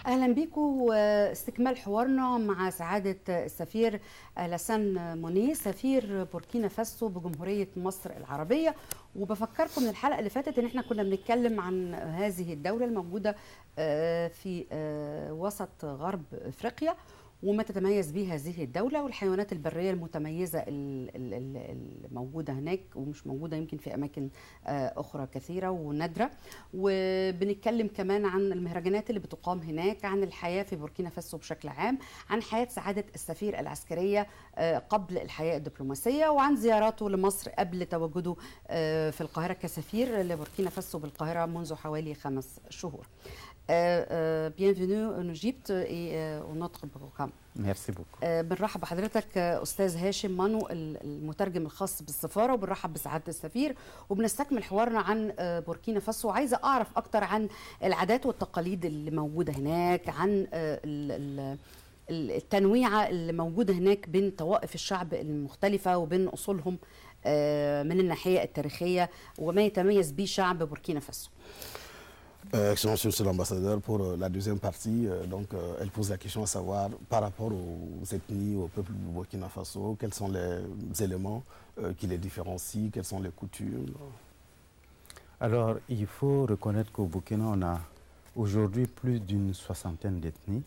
أهلا بكم واستكمال حوارنا مع سعادة السفير لسان موني سفير بوركينا فاسو بجمهورية مصر العربية. وبفكركم من الحلقة اللي فاتت ان احنا كنا بنتكلم عن هذه الدولة الموجودة في وسط غرب افريقيا وما تتميز به هذه الدولة والحيوانات البرية المتميزة الموجودة هناك ومش موجودة يمكن في أماكن أخرى كثيرة ونادرة. وبنتكلم كمان عن المهرجانات اللي بتقام هناك، عن الحياة في بوركينا فاسو بشكل عام، عن حياة سعادة السفير العسكرية قبل الحياة الدبلوماسية، وعن زياراته لمصر قبل تواجده في القاهرة كسفير لبوركينا فاسو بالقاهرة منذ حوالي 5 شهور. bienvenue en Égypte et au notre programme. Merci beaucoup. بنرحب بحضرتك أستاذ هاشم مانو المترجم الخاص بالسفارة، وبنرحب بسعادة السفير وبنستكمل حوارنا عن بوركينا فاسو. عايزة أعرف أكتر عن العادات والتقاليد اللي موجودة هناك، عن التنويعة اللي موجودة هناك بين طوائف الشعب المختلفة وبين أصولهم من الناحية التاريخية وما يتميز به شعب بوركينا فاسو. Excellence, Monsieur l'ambassadeur, pour la deuxième partie, elle pose la question à savoir, par rapport aux ethnies, au peuple du Burkina Faso, quels sont les éléments qui les différencient, quelles sont les coutumes? Alors, il faut reconnaître qu'au Burkina, on a aujourd'hui plus d'une 60aine d'ethnies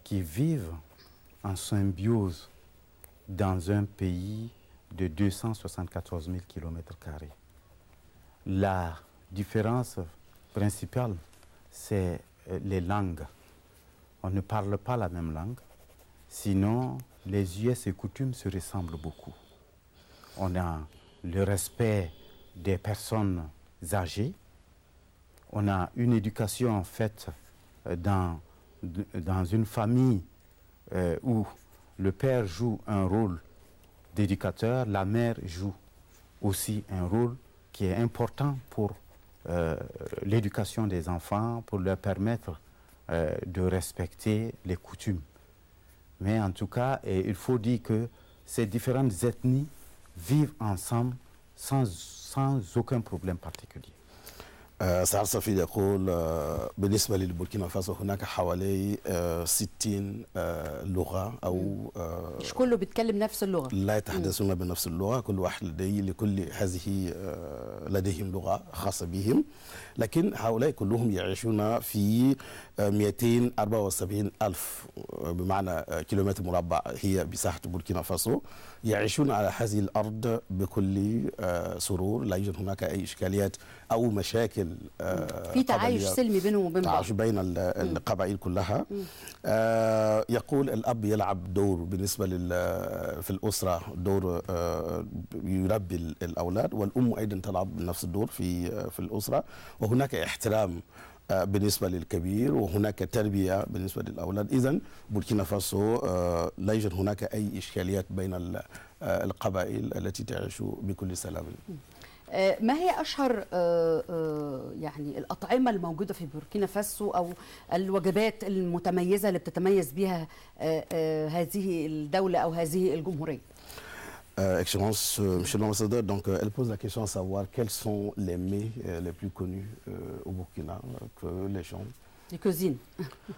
qui vivent en symbiose dans un pays de 274 000 km². La différence principal, c'est les langues. On ne parle pas la même langue, sinon les us et coutumes se ressemblent beaucoup. On a le respect des personnes âgées, on a une éducation faite dans une famille où le père joue un rôle d'éducateur, la mère joue aussi un rôle qui est important pour l'éducation des enfants, pour leur permettre de respecter les coutumes. Mais en tout cas, il faut dire que ces différentes ethnies vivent ensemble sans aucun problème particulier. سعر صفي يقول بالنسبة للبوركينا فاسو هناك حوالي 60 لغة أو مش كله بيتكلم نفس اللغة، لا يتحدثون بنفس اللغة، كل واحد لكل هذه لديهم لغة خاصة بهم، لكن هؤلاء كلهم يعيشون في 274 ألف بمعنى كيلومتر مربع هي مساحة بوركينا فاسو، يعيشون على هذه الأرض بكل سرور، لا يوجد هناك أي إشكاليات أو مشاكل في تعايش سلمي بينهم وبين بعض، تعايش بين القبائل كلها. يقول الأب يلعب دور بالنسبة في الأسرة، دور يربي الأولاد، والأم أيضا تلعب نفس الدور في الأسرة، وهناك احترام بالنسبة للكبير وهناك تربية بالنسبة للأولاد. إذن بوركينا فاسو لا يوجد هناك أي إشكاليات بين القبائل التي تعيش بكل سلام. ما هي أشهر يعني الأطعمة الموجودة في بوركينا فاسو أو الوجبات المتميزة اللي بتتميز بها هذه الدولة أو هذه الجمهورية؟ Excellence, Monsieur l'ambassadeur, donc elle pose la question à savoir quels sont les mets les plus connus au Burkina que les gens... Les cuisines.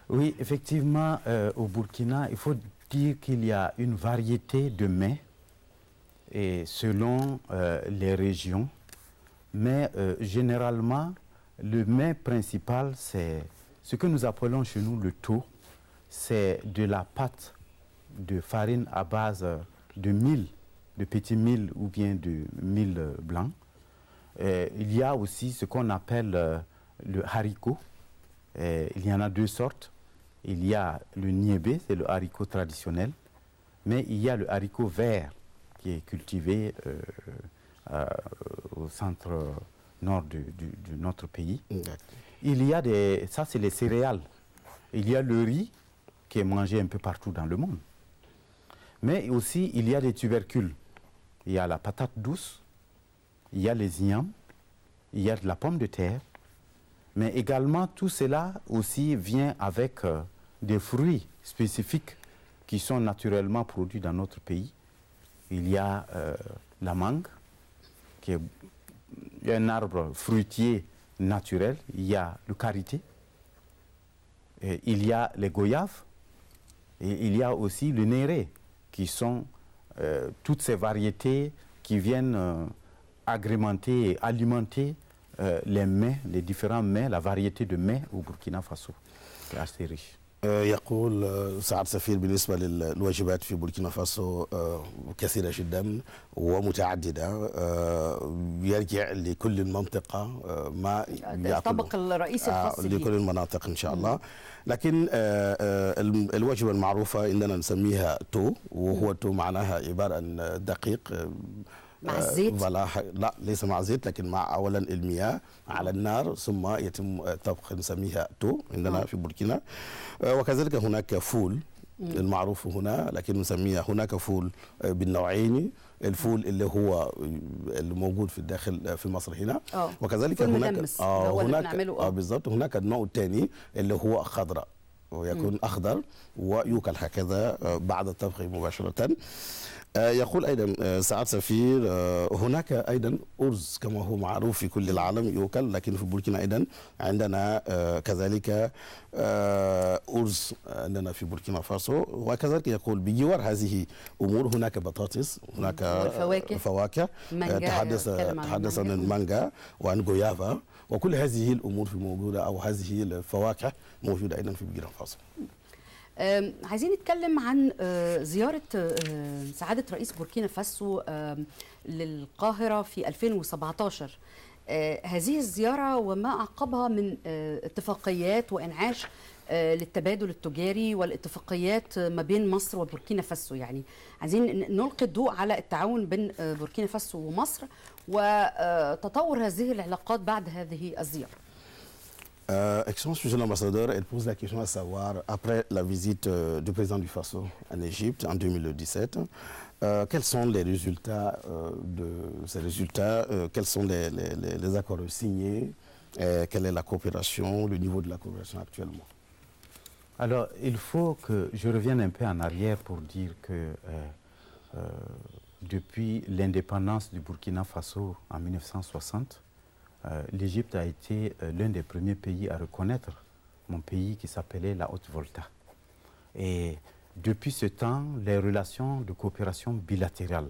Oui, effectivement, au Burkina, il faut dire qu'il y a une variété de mets et selon les régions. Mais généralement, le mets principal, c'est ce que nous appelons chez nous le tau. C'est de la pâte de farine à base de mil, de petit mil ou bien de mil blanc. Il y a aussi ce qu'on appelle le haricot. Il y en a 2 sortes. Il y a le niébé, c'est le haricot traditionnel. Mais il y a le haricot vert qui est cultivé au centre nord de notre pays. Il y a ça c'est les céréales. Il y a le riz qui est mangé un peu partout dans le monde. Mais aussi il y a des tubercules. Il y a la patate douce, il y a les ignams, il y a de la pomme de terre. Mais également tout cela aussi vient avec des fruits spécifiques qui sont naturellement produits dans notre pays. Il y a la mangue, qui est un arbre fruitier naturel. Il y a le karité, il y a les goyaves et il y a aussi le néré, qui sont toutes ces variétés qui viennent agrémenter et alimenter les mets, les différents mets, la variété de mets au Burkina Faso, qui est assez riche. يقول سعد سفير بالنسبة للوجبات في بوركينا فاسو كثيرة جدا ومتعددة، يرجع لكل منطقة ما الطبق الرئيسي الخاص به لكل المناطق إن شاء الله. لكن الوجبة المعروفة عندنا نسميها تو، وهو تو معناها عبارة عن دقيق مع الزيت؟ لا ليس مع زيت، لكن مع اولا المياه على النار ثم يتم طبخ نسميها تو عندنا في بوركينا. وكذلك هناك فول المعروف هنا، لكن نسميها هناك فول بالنوعين، الفول اللي هو الموجود في الداخل في مصر هنا، وكذلك هناك بالضبط هناك النوع الثاني اللي هو خضراء ويكون اخضر ويوكل هكذا بعد الطبخ مباشره. يقول أيضا سعد سفير هناك أيضا أرز كما هو معروف في كل العالم يؤكل، لكن في بوركينا أيضا عندنا كذلك أرز عندنا في بوركينا فاسو. وكذلك يقول بجوار هذه أمور هناك بطاطس، هناك فواكه، تحدث عن المانجا وعن جويافا، وكل هذه الأمور في موجودة أو هذه الفواكه موجودة أيضا في بوركينا فاسو. عايزين نتكلم عن زيارة سعادة رئيس بوركينا فاسو للقاهرة في 2017. هذه الزيارة وما أعقبها من اتفاقيات وإنعاش للتبادل التجاري والاتفاقيات ما بين مصر وبوركينا فاسو، يعني عايزين نلقي الضوء على التعاون بين بوركينا فاسو ومصر وتطور هذه العلاقات بعد هذه الزيارة. Excellence, Monsieur l'ambassadeur, elle pose la question à savoir, après la visite du président du Faso en Égypte en 2017, quels sont les résultats de ces résultats, quels sont les accords signés, quelle est la coopération, le niveau de la coopération actuellement? Alors, il faut que je revienne un peu en arrière pour dire que depuis l'indépendance du Burkina Faso en 1960, l'Égypte a été l'un des premiers pays à reconnaître mon pays qui s'appelait la Haute-Volta. Et depuis ce temps, les relations de coopération bilatérale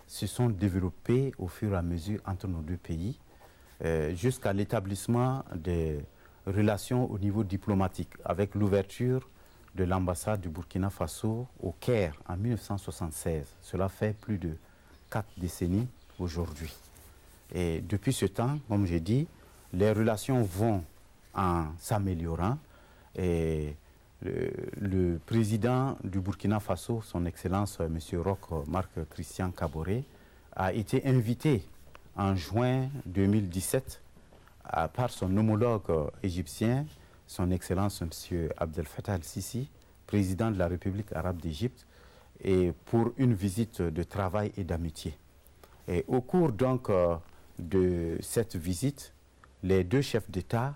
se sont développées au fur et à mesure entre nos deux pays, jusqu'à l'établissement des relations au niveau diplomatique, avec l'ouverture de l'ambassade du Burkina Faso au Caire en 1976. Cela fait plus de 4 décennies aujourd'hui. Et depuis ce temps, comme j'ai dit, les relations vont en s'améliorant. Et le président du Burkina Faso, son Excellence M. Roch Marc Christian Kaboré, a été invité en juin 2017 par son homologue égyptien, son Excellence M. Abdel Fattah el-Sisi, président de la République arabe d'Égypte, et pour une visite de travail et d'amitié. Et au cours donc de cette visite, les deux chefs d'État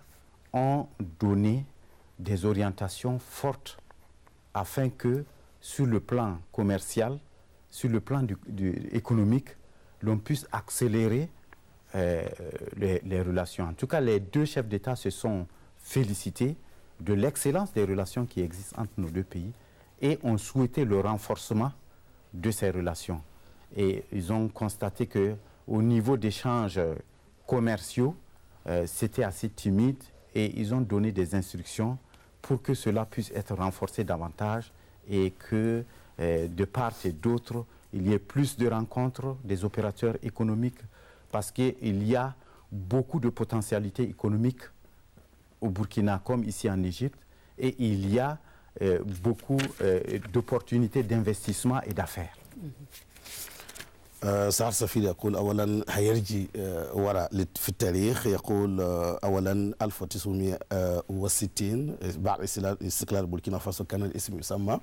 ont donné des orientations fortes afin que, sur le plan commercial, sur le plan économique, l'on puisse accélérer les relations. En tout cas, les deux chefs d'État se sont félicités de l'excellence des relations qui existent entre nos deux pays et ont souhaité le renforcement de ces relations. Et ils ont constaté qu'au niveau d'échanges commerciaux, c'était assez timide et ils ont donné des instructions pour que cela puisse être renforcé davantage et que de part et d'autre, il y ait plus de rencontres des opérateurs économiques parce qu'il y a beaucoup de potentialités économiques au Burkina comme ici en Égypte et il y a beaucoup d'opportunités d'investissement et d'affaires. سعد سفير يقول اولا هيرجي وراء في التاريخ، يقول اولا 1960 بعد استقلال بوركينا فاسو كان الاسم يسمى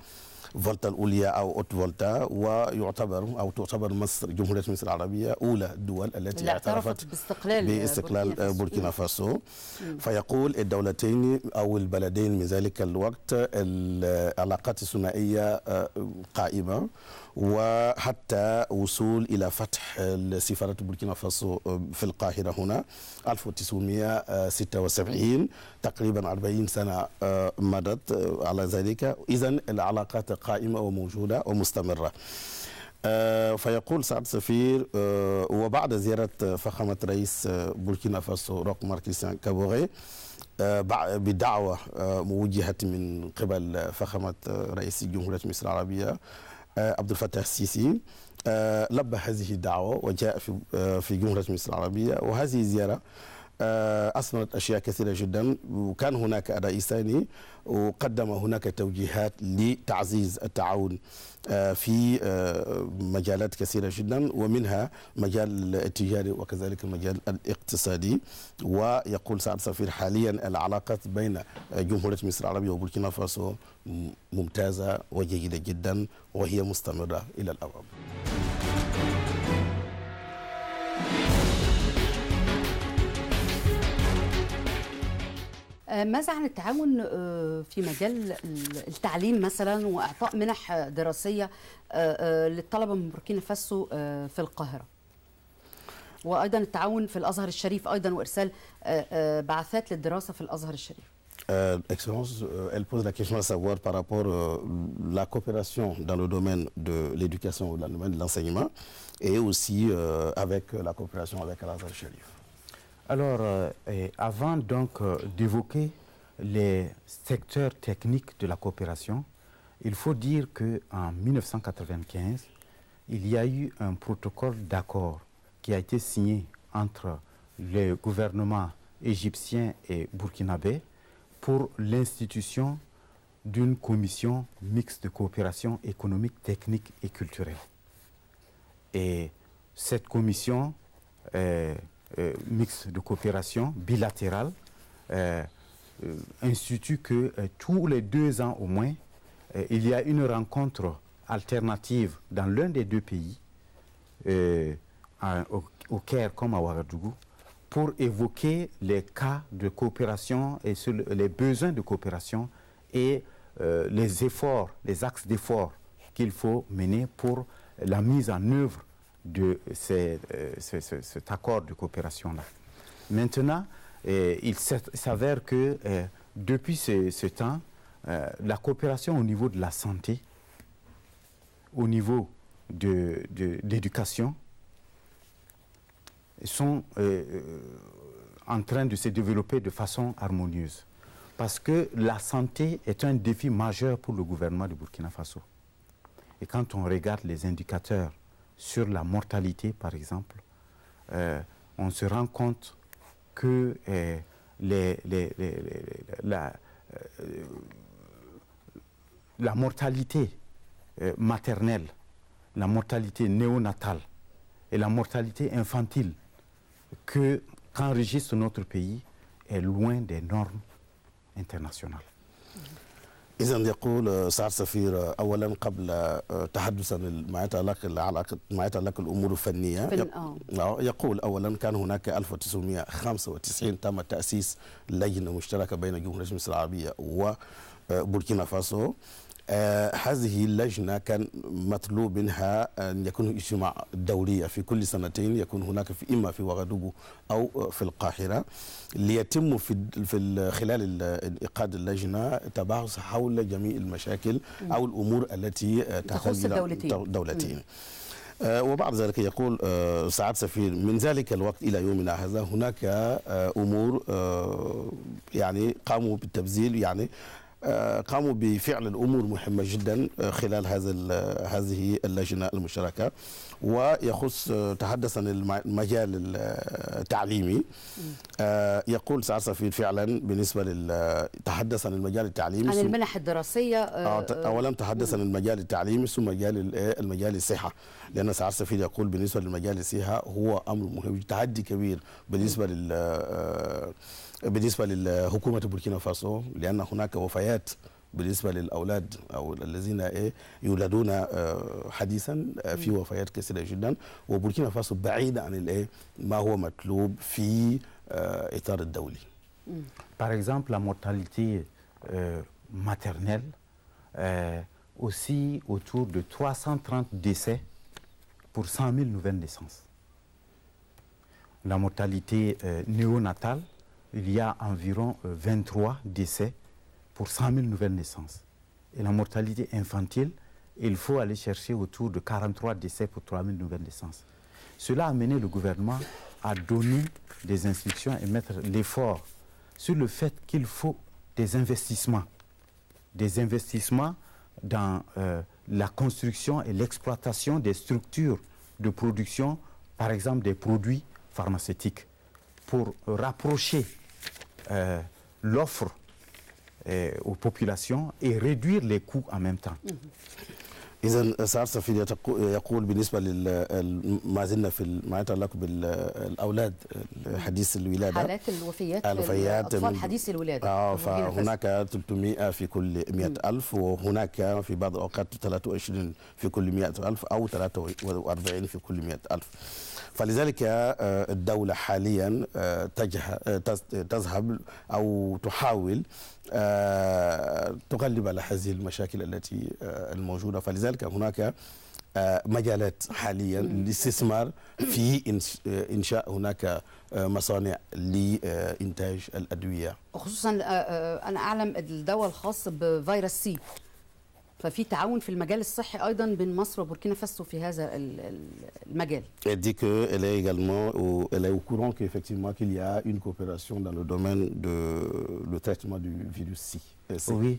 فولتا الأولية أو أوت فولتا، ويعتبر أو تعتبر مصر جمهورية مصر العربية أولى الدول التي اعترفت باستقلال بوركينا فاسو. فيقول الدولتين أو البلدين من ذلك الوقت العلاقات الثنائية قائمة، وحتى وصول إلى فتح سفارة بوركينا فاسو في القاهرة هنا 1976، تقريبا 40 سنة مضت على ذلك. إذن العلاقات قائمة وموجودة ومستمرة. فيقول سعادة السفير وبعد زيارة فخامة رئيس بوركينا فاسو روك مارك كريستيان كابوري بدعوة موجهة من قبل فخامة رئيس جمهورية مصر العربية عبد الفتاح السيسي، لبى هذه الدعوة وجاء في جمهورية مصر العربية. وهذه الزيارة أثمرت أشياء كثيرة جدا، وكان هناك رئيسان وقدم هناك توجيهات لتعزيز التعاون في مجالات كثيرة جدا، ومنها مجال التجاري وكذلك المجال الاقتصادي. ويقول سعادة السفير حاليا العلاقات بين جمهورية مصر العربية وبوركينا فاسو ممتازة وجيدة جدا، وهي مستمرة إلى الأبد. ماذا عن التعاون في مجال التعليم مثلا وإعطاء منح دراسية للطلبة من بوركينا فاسو في القاهرة، وأيضا التعاون في الأزهر الشريف أيضا وإرسال بعثات للدراسة في الأزهر الشريف؟ Excellence, elle pose la question à savoir par rapport à la coopération dans le domaine de l'éducation ou dans le domaine de l'enseignement, et aussi avec la coopération avec l'Azhar Sharif. Alors, avant donc d'évoquer les secteurs techniques de la coopération, il faut dire qu'en 1995, il y a eu un protocole d'accord qui a été signé entre le gouvernement égyptien et burkinabé pour l'institution d'une commission mixte de coopération économique, technique et culturelle. Et cette commission mixte de coopération bilatérale institue que tous les 2 ans au moins, il y a une rencontre alternative dans l'un des 2 pays, au Caire comme à Ouagadougou, pour évoquer les cas de coopération et les besoins de coopération et les efforts, les axes d'efforts qu'il faut mener pour la mise en œuvre de cet accord de coopération-là. Maintenant, il s'avère que depuis ce temps, la coopération au niveau de la santé, au niveau de l'éducation, sont en train de se développer de façon harmonieuse. Parce que la santé est un défi majeur pour le gouvernement de Burkina Faso. Et quand on regarde les indicateurs sur la mortalité, par exemple, on se rend compte que la mortalité maternelle, la mortalité néonatale et la mortalité infantile qu'enregistre notre pays est loin des normes internationales. إذن يقول سعادة السفير أولا قبل تحدثا ما يتعلق الأمور الفنية، يقول أولا كان هناك 1995 تم تأسيس لجنة مشتركة بين جمهورية مصر العربية وبوركينا فاسو. هذه اللجنة كان مطلوب منها أن يكون اجتماع دوري في كل سنتين، يكون هناك إما في وغادوغو أو في القاهرة، ليتم في خلال انعقاد اللجنة تباحث حول جميع المشاكل أو الأمور التي تخص الدولتين. وبعد ذلك يقول سعادة السفير من ذلك الوقت إلى يومنا هذا هناك أمور يعني قاموا بالتبذير، يعني قاموا بفعل الأمور مهمة جدا خلال هذه اللجنة المشتركة. ويخص تحدث عن المجال التعليمي، يقول سعادة السفير فعلا بالنسبة تحدث عن المجال التعليمي عن المنح الدراسية. أولا تحدث عن المجال التعليمي ثم المجال الصحة، لأن سعادة السفير يقول بالنسبة للمجال الصحة هو أمر مهم، تحدي كبير بالنسبة للحكومة بوركينا فاسو، لأن هناك وفيات بالنسبة للأولاد أو الذين يولدون حديثا، في وفيات كثيرة جدا، وبوركينا فاسو بعيدة عن ما هو مطلوب في إطار الدولي. Par exemple, la mortalité maternelle, aussi autour de 330 décès pour 100 000 nouvelles naissances. La mortalité néonatale, il y a environ 23 décès pour 100 000 nouvelles naissances. Et la mortalité infantile, il faut aller chercher autour de 43 décès pour 3 000 nouvelles naissances. Cela a amené le gouvernement à donner des instructions et mettre l'effort sur le fait qu'il faut des investissements dans la construction et l'exploitation des structures de production, par exemple des produits pharmaceutiques, pour rapprocher l'offre aux populations et réduire les coûts en même temps. إذا سعادة السفير يقول بالنسبة ما زلنا في ما يتعلق بالأولاد حديث الولادة، حالات الوفيات الأطفال حديث الولادة. فهناك 300 في كل 100,000، وهناك في بعض الأوقات 23 في كل 100,000 أو 43 في كل 100,000. فلذلك الدولة حاليا تذهب أو تحاول تغلب على هذه المشاكل التي الموجودة. فلذلك هناك مجالات حاليا للاستثمار في إنشاء هناك مصانع لإنتاج الأدوية. خصوصا أنا أعلم الدواء الخاص بفيروس سي، ففي تعاون في المجال الصحي أيضا بين مصر وبوركينا فاسو في هذا المجال. Elle dit qu'elle est également elle est au courant qu'effectivement qu'il y a une coopération dans le domaine de le traitement du virus C. Oui,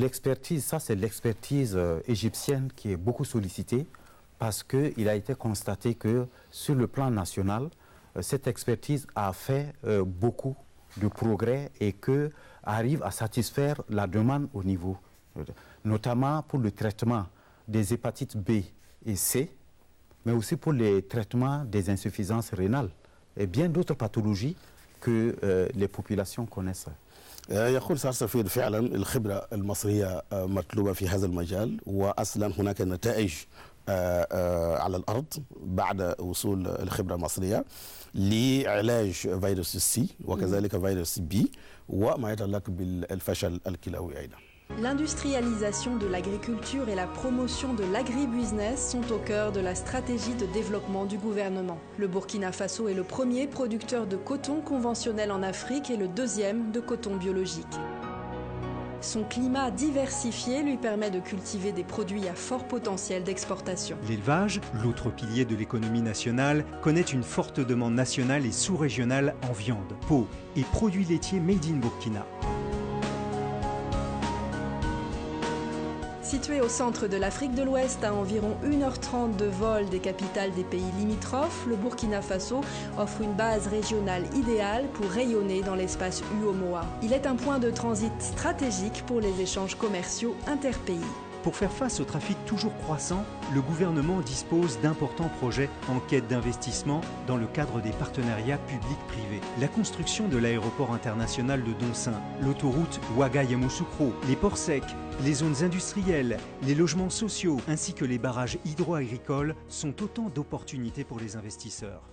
l'expertise, ça c'est l'expertise égyptienne qui est beaucoup sollicitée parce qu'il a été constaté que sur le plan national, cette expertise a fait beaucoup de progrès et que arrive à satisfaire la demande au niveau, notamment pour le traitement des hépatites B et C, mais aussi pour les traitements des insuffisances rénales et bien d'autres pathologies que les populations connaissent. يقول سعادة السفير فعلا الخبرة المصرية مطلوبة في هذا المجال، وأصلا هناك نتائج على الأرض بعد وصول الخبرة المصرية لعلاج فيروس السي وكذلك فيروس بي وما يتعلق بالفشل الكلوي أيضا. L'industrialisation de l'agriculture et la promotion de l'agribusiness sont au cœur de la stratégie de développement du gouvernement. Le Burkina Faso est le premier producteur de coton conventionnel en Afrique et le deuxième de coton biologique. Son climat diversifié lui permet de cultiver des produits à fort potentiel d'exportation. L'élevage, l'autre pilier de l'économie nationale, connaît une forte demande nationale et sous-régionale en viande, peau et produits laitiers made in Burkina. Situé au centre de l'Afrique de l'Ouest, à environ 1h30 de vol des capitales des pays limitrophes, le Burkina Faso offre une base régionale idéale pour rayonner dans l'espace UOMOA. Il est un point de transit stratégique pour les échanges commerciaux interpays. Pour faire face au trafic toujours croissant, le gouvernement dispose d'importants projets en quête d'investissement dans le cadre des partenariats publics-privés. La construction de l'aéroport international de Donsin, l'autoroute Ouaga-Yamoussoukro, les ports secs, les zones industrielles, les logements sociaux ainsi que les barrages hydro-agricoles sont autant d'opportunités pour les investisseurs.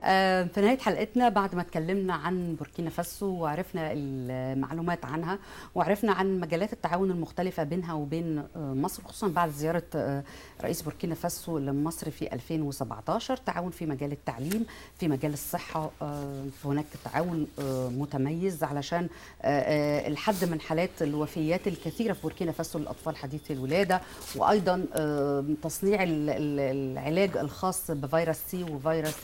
في نهاية حلقتنا بعد ما تكلمنا عن بوركينا فاسو وعرفنا المعلومات عنها وعرفنا عن مجالات التعاون المختلفة بينها وبين مصر، خصوصا بعد زيارة رئيس بوركينا فاسو لمصر في 2017، تعاون في مجال التعليم، في مجال الصحة هناك تعاون متميز علشان الحد من حالات الوفيات الكثيرة في بوركينا فاسو للأطفال حديثي الولادة، وأيضا تصنيع العلاج الخاص بفيروس سي وفيروس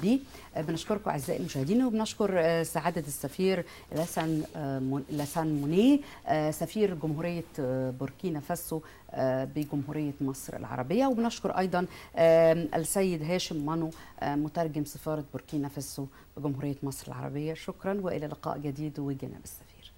بي. بنشكركم أعزائي المشاهدين وبنشكر سعادة السفير لاسان موني سفير جمهورية بوركينا فاسو بجمهورية مصر العربية، وبنشكر أيضا السيد هاشم مانو مترجم سفارة بوركينا فاسو بجمهورية مصر العربية. شكرا وإلى لقاء جديد وجناب السفير.